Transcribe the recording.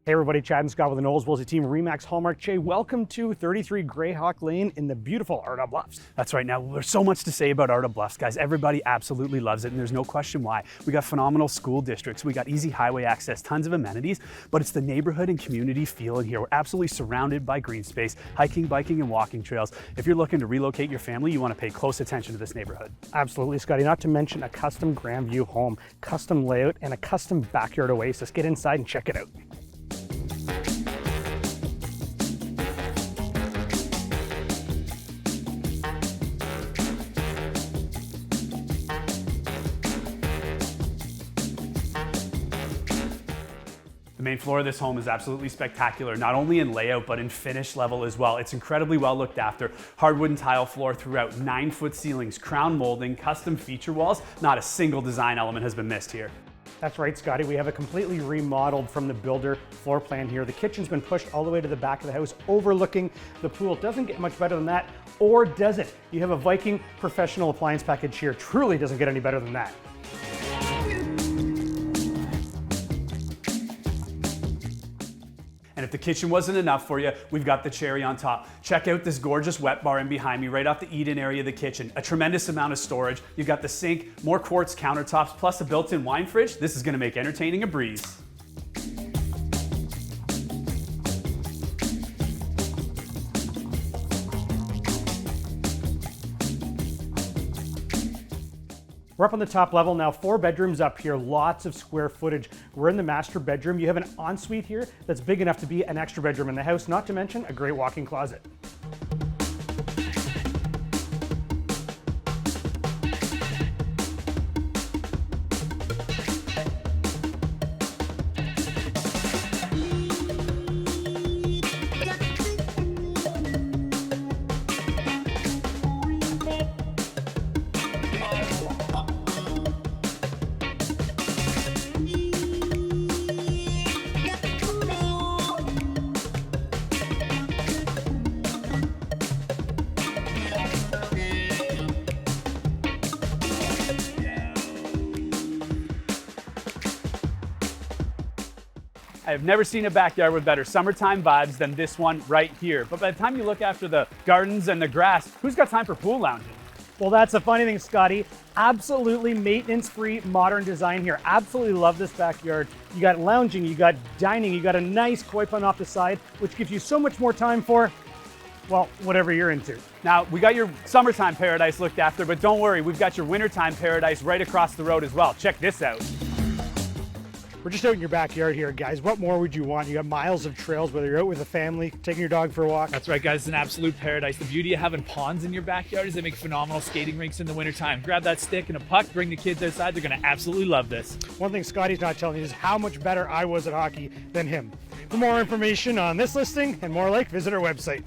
Hey everybody, Chad and Scott with the Knowles Woolsey Team Remax Hallmark. Jay, welcome to 33 Graihawk Lane in the beautiful Ardagh Bluffs. That's right. Now, there's so much to say about Ardagh Bluffs, guys. Everybody absolutely loves it, and there's no question why. We got phenomenal school districts, we got easy highway access, tons of amenities, but it's the neighborhood and community feel in here. We're absolutely surrounded by green space, hiking, biking, and walking trails. If you're looking to relocate your family, you want to pay close attention to this neighborhood. Absolutely, Scotty. Not to mention a custom grand view home, custom layout, and a custom backyard oasis. Get inside and check it out. The main floor of this home is absolutely spectacular, not only in layout, but in finish level as well. It's incredibly well looked after. Hardwood and tile floor throughout, 9-foot ceilings, crown molding, custom feature walls. Not a single design element has been missed here. That's right, Scotty. We have a completely remodeled from the builder floor plan here. The kitchen's been pushed all the way to the back of the house, overlooking the pool. Doesn't get much better than that, or does it? You have a Viking professional appliance package here. Truly doesn't get any better than that. And if the kitchen wasn't enough for you, we've got the cherry on top. Check out this gorgeous wet bar in behind me, right off the eat-in area of the kitchen. A tremendous amount of storage. You've got the sink, more quartz countertops, plus a built-in wine fridge. This is gonna make entertaining a breeze. We're up on the top level now, 4 bedrooms up here, lots of square footage. We're in the master bedroom. You have an ensuite here that's big enough to be an extra bedroom in the house, not to mention a great walk-in closet. I have never seen a backyard with better summertime vibes than this one right here. But by the time you look after the gardens and the grass, who's got time for pool lounging? Well, that's the funny thing, Scotty. Absolutely maintenance-free modern design here. Absolutely love this backyard. You got lounging, you got dining, you got a nice koi pond off the side, which gives you so much more time for, well, whatever you're into. Now, we got your summertime paradise looked after, but don't worry, we've got your wintertime paradise right across the road as well. Check this out. We're just out in your backyard here, guys. What more would you want? You got miles of trails, whether you're out with a family, taking your dog for a walk. That's right, guys. It's an absolute paradise. The beauty of having ponds in your backyard is they make phenomenal skating rinks in the wintertime. Grab that stick and a puck, bring the kids outside. They're going to absolutely love this. One thing Scotty's not telling you is how much better I was at hockey than him. For more information on this listing and more like, visit our website.